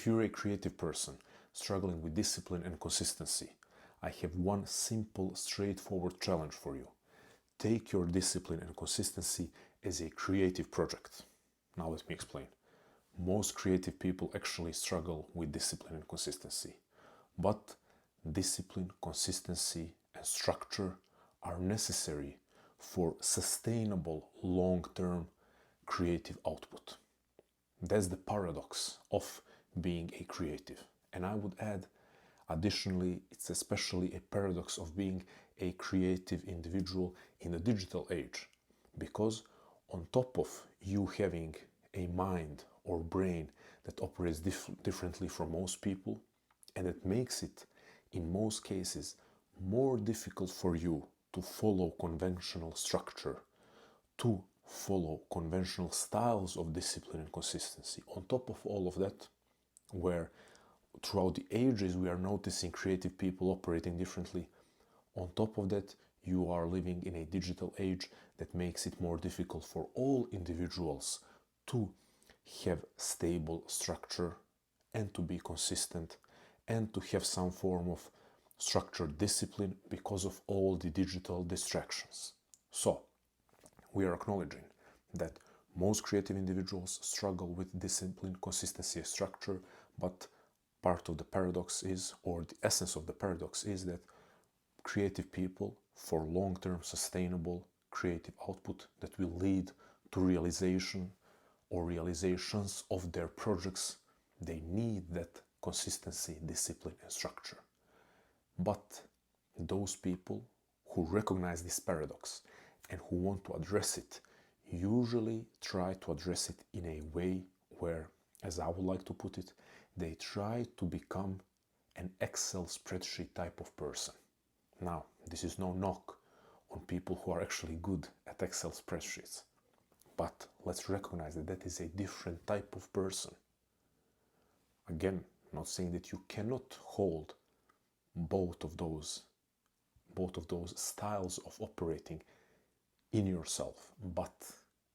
If you're a creative person struggling with discipline and consistency, I have one simple, straightforward challenge for you. Take your discipline and consistency as a creative project. Now let me explain. Most creative people actually struggle with discipline and consistency. But discipline, consistency, and structure are necessary for sustainable long-term creative output. That's the paradox of being a creative. And I would add, additionally, it's especially a paradox of being a creative individual in the digital age. Because on top of you having a mind or brain that operates differently from most people, and it makes it, in most cases, more difficult for you to follow conventional structure, to follow conventional styles of discipline and consistency. On top of all of that, where throughout the ages we are noticing creative people operating differently, on top of that, you are living in a digital age that makes it more difficult for all individuals to have stable structure and to be consistent and to have some form of structured discipline because of all the digital distractions. So, we are acknowledging that most creative individuals struggle with discipline, consistency, and structure, but part of the paradox is, or the essence of the paradox is, that creative people, for long-term sustainable creative output that will lead to realization or realizations of their projects, they need that consistency, discipline, and structure. But those people who recognize this paradox and who want to address it usually try to address it in a way where, as I would like to put it, they try to become an Excel spreadsheet type of person. Now, this is no knock on people who are actually good at Excel spreadsheets, but let's recognize that that is a different type of person. Again, not saying that you cannot hold both of those styles of operating in yourself, but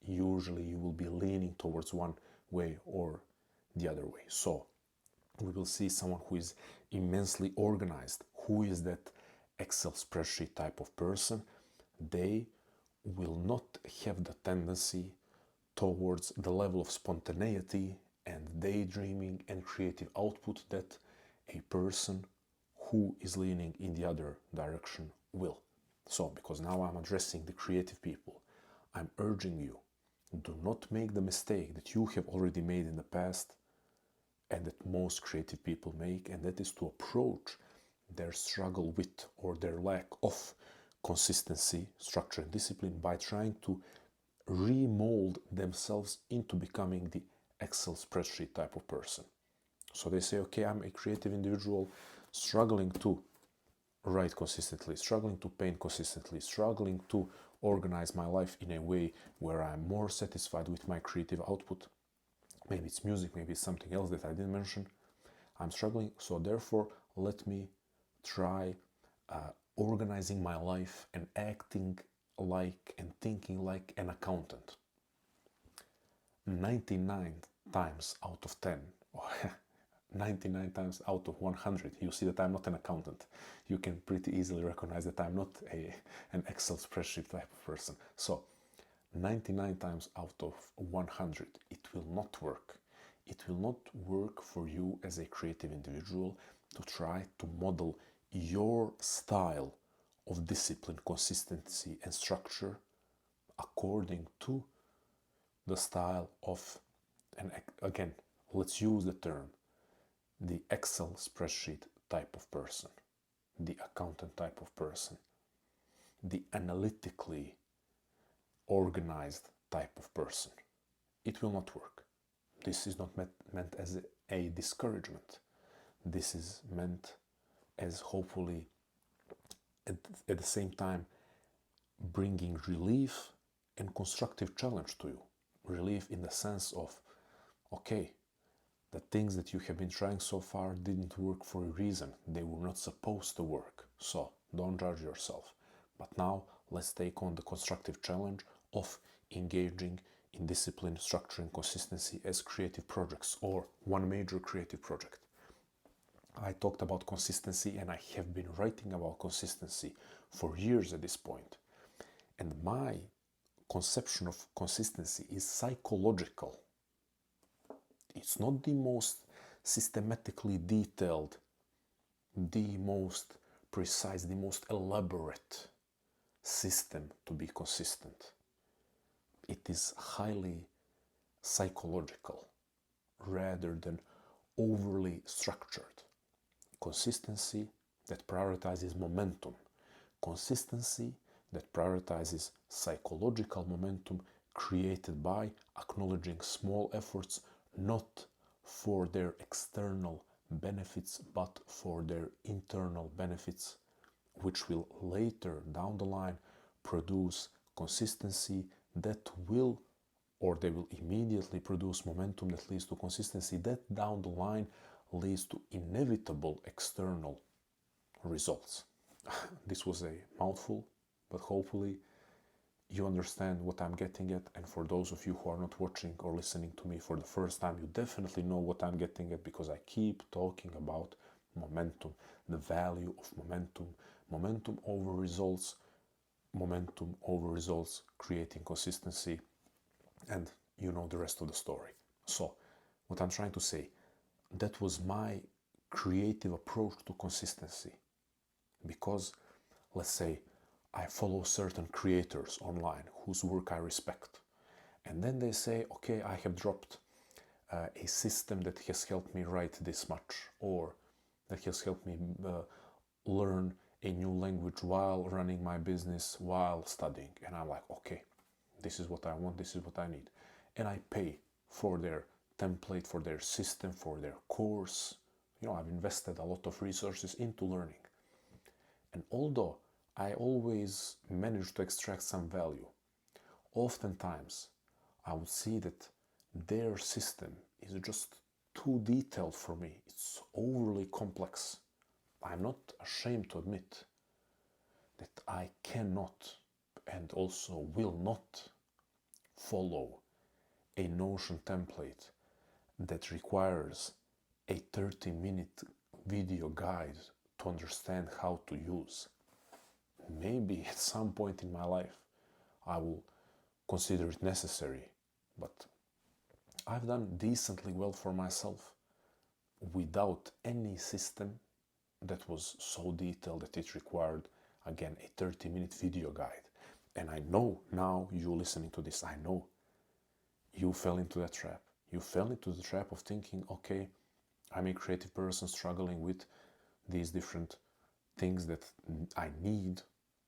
usually you will be leaning towards one way or the other way. So we will see someone who is immensely organized, who is that Excel spreadsheet type of person. They will not have the tendency towards the level of spontaneity and daydreaming and creative output that a person who is leaning in the other direction will. So, because now I'm addressing the creative people, I'm urging you, do not make the mistake that you have already made in the past and that most creative people make, and that is to approach their struggle with or their lack of consistency, structure, and discipline by trying to remold themselves into becoming the Excel spreadsheet type of person. So they say, okay, I'm a creative individual struggling to write consistently, struggling to paint consistently, struggling to organize my life in a way where I'm more satisfied with my creative output. Maybe it's music, maybe it's something else that I didn't mention. I'm struggling, so therefore let me try organizing my life and acting like and thinking like an accountant. 99 times out of 10, or 99 times out of 100, you see that I'm not an accountant. You can pretty easily recognize that I'm not an Excel spreadsheet type of person. So 99 times out of 100, it will not work. It will not work for you as a creative individual to try to model your style of discipline, consistency, and structure according to the style of, and again, let's use the term, the Excel spreadsheet type of person, the accountant type of person, the analytically organized type of person. It will not work. This is not meant as a discouragement. This is meant as hopefully at the same time bringing relief and constructive challenge to you. Relief in the sense of, okay, the things that you have been trying so far didn't work for a reason. They were not supposed to work. So don't judge yourself. But now let's take on the constructive challenge of engaging in discipline, structure, and consistency as creative projects or one major creative project. I talked about consistency and I have been writing about consistency for years at this point. And my conception of consistency is psychological. It's not the most systematically detailed, the most precise, the most elaborate system to be consistent. It is highly psychological rather than overly structured. Consistency that prioritizes momentum. Consistency that prioritizes psychological momentum created by acknowledging small efforts not for their external benefits but for their internal benefits, which will later down the line produce consistency that will, or they will immediately produce momentum that leads to consistency that down the line leads to inevitable external results. This was a mouthful, but hopefully you understand what I'm getting at. And for those of you who are not watching or listening to me for the first time, you definitely know what I'm getting at, because I keep talking about momentum, the value of momentum, momentum over results, creating consistency, and you know the rest of the story. So what I'm trying to say, that was my creative approach to consistency. Because let's say I follow certain creators online whose work I respect, and then they say, okay, I have dropped a system that has helped me write this much, or that has helped me learn a new language while running my business, while studying. And I'm like, okay, this is what I want, this is what I need. And I pay for their template, for their system, for their course. I've invested a lot of resources into learning. And although I always manage to extract some value, oftentimes I would see that their system is just too detailed for me. It's overly complex. I'm not ashamed to admit that I cannot and also will not follow a Notion template that requires a 30-minute video guide to understand how to use. Maybe at some point in my life I will consider it necessary, but I've done decently well for myself without any system that was so detailed that it required, again, a 30-minute video guide. And I know now, you listening to this, I know you fell into that trap. You fell into the trap of thinking, okay, I'm a creative person struggling with these different things that I need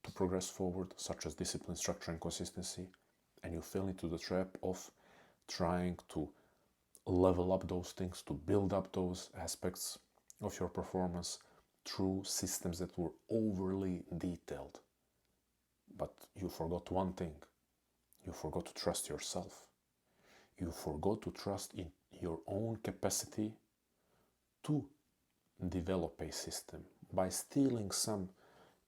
to progress forward, such as discipline, structure, and consistency. And you fell into the trap of trying to level up those things, to build up those aspects of your performance through systems that were overly detailed. But you forgot one thing. You forgot to trust yourself. You forgot to trust in your own capacity to develop a system by stealing some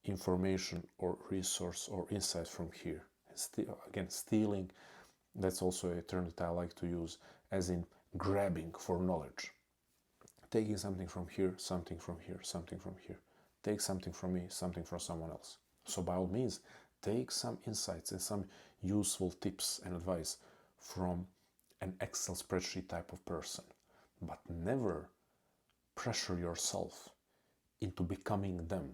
information or resource or insight from here. Again, stealing, that's also a term that I like to use, as in grabbing for knowledge. Taking something from here, something from here, something from here. Take something from me, something from someone else. So by all means, take some insights and some useful tips and advice from an Excel spreadsheet type of person, but never pressure yourself into becoming them.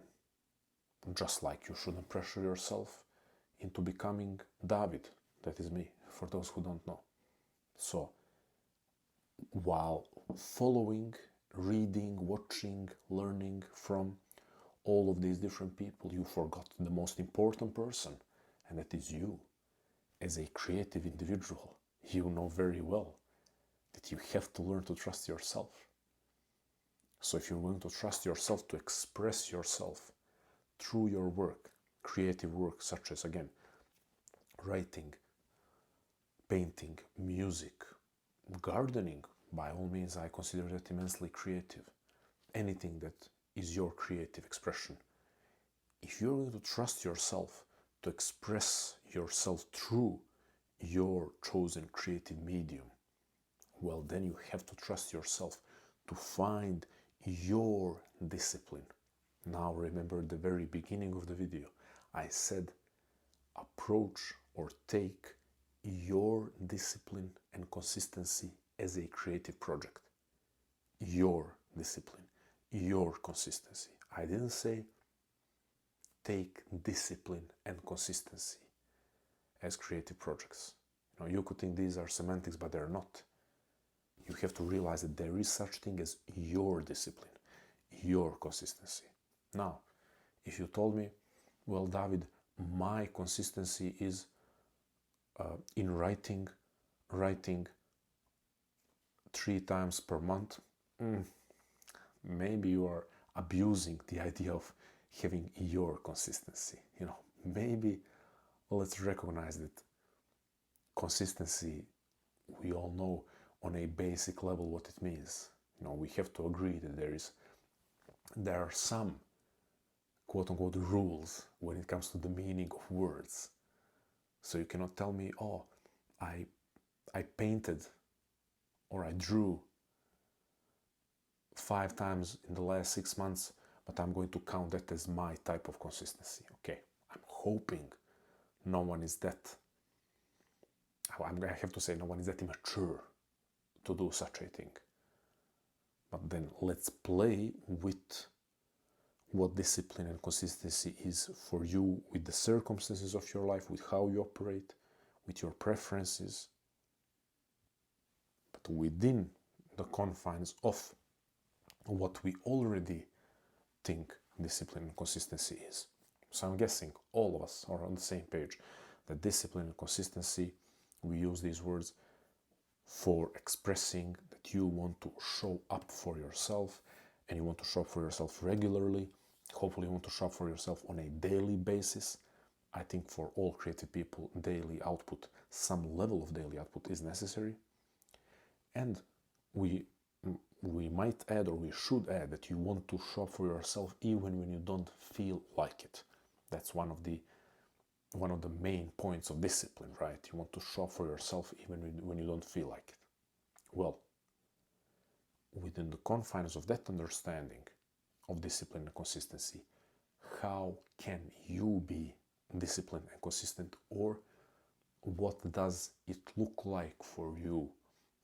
Just like you shouldn't pressure yourself into becoming David. That is me, for those who don't know. So, while following, reading, watching, learning from all of these different people, you forgot the most important person, and that is you. As a creative individual, you know very well that you have to learn to trust yourself. So if you're going to trust yourself to express yourself through your work, creative work such as, again, writing, painting, music, gardening, by all means, I consider that immensely creative. Anything that is your creative expression. If you're going to trust yourself to express yourself through your chosen creative medium, well, then you have to trust yourself to find your discipline. Now remember the very beginning of the video. I said approach or take your discipline and consistency as a creative project. Your discipline, your consistency. I didn't say take discipline and consistency as creative projects. You could think these are semantics, but they're not. You have to realize that there is such thing as your discipline, your consistency. Now, if you told me, well, David, my consistency is in writing 3 times per month, maybe you are abusing the idea of having your consistency. Maybe let's recognize that consistency, we all know on a basic level what it means. We have to agree that there are some quote-unquote rules when it comes to the meaning of words. So you cannot tell me, oh, I painted or I drew 5 times in the last 6 months, but I'm going to count that as my type of consistency. Okay, I'm hoping no one is that, I have to say, no one is that immature to do such a thing. But then let's play with what discipline and consistency is for you, with the circumstances of your life, with how you operate, with your preferences, but within the confines of what we already think discipline and consistency is. So I'm guessing all of us are on the same page, that discipline and consistency, we use these words for expressing that you want to show up for yourself, and you want to show up for yourself regularly. Hopefully you want to show up for yourself on a daily basis. I think for all creative people, daily output, some level of daily output is necessary. And we might add, or we should add, that you want to show up for yourself even when you don't feel like it. That's one of the main points of discipline, right? You want to show up for yourself even when you don't feel like it. Well, within the confines of that understanding of discipline and consistency, how can you be disciplined and consistent, or what does it look like for you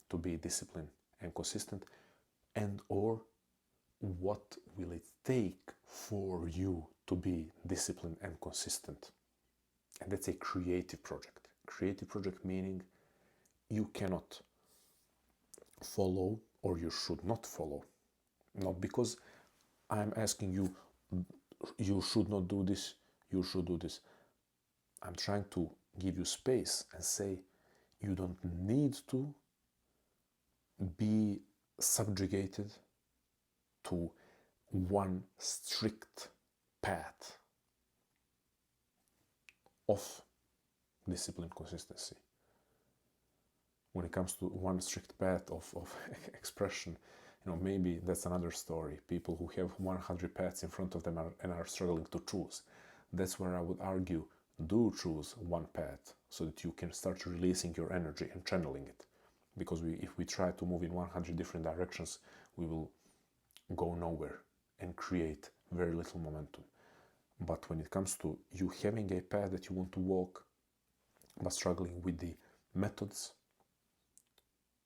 to be disciplined and consistent, and or what will it take for you to be disciplined and consistent? And that's a creative project. Creative project meaning you cannot follow, or you should not follow. Not because I'm asking you, you should not do this, you should do this. I'm trying to give you space and say you don't need to be subjugated to one strict path of discipline consistency. When it comes to one strict path of expression, maybe that's another story. People who have 100 paths in front of them and are struggling to choose. That's where I would argue, do choose one path so that you can start releasing your energy and channeling it. Because if we try to move in 100 different directions, we will go nowhere and create very little momentum. But when it comes to you having a path that you want to walk, but struggling with the methods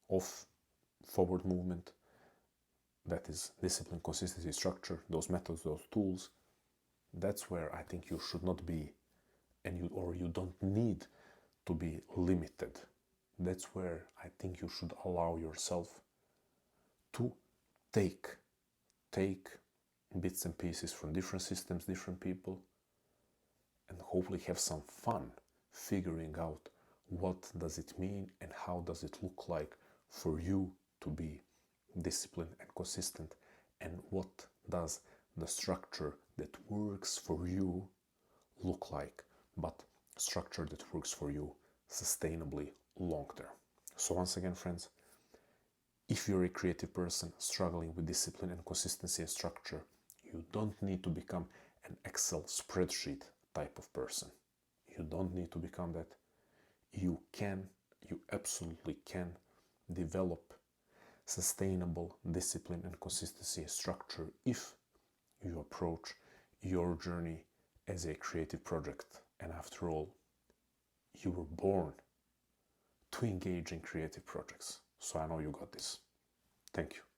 of forward movement, that is discipline, consistency, structure, those methods, those tools, that's where I think you should not be, and you don't need to be limited. That's where I think you should allow yourself to take bits and pieces from different systems, different people, and hopefully have some fun figuring out what does it mean and how does it look like for you to be disciplined and consistent, and what does the structure that works for you look like, but structure that works for you sustainably long term. So once again, friends, if you're a creative person struggling with discipline and consistency and structure, you don't need to become an Excel spreadsheet type of person. You don't need to become that. You absolutely can develop sustainable discipline and consistency structure if you approach your journey as a creative project. And after all, you were born to engage in creative projects. So I know you got this. Thank you.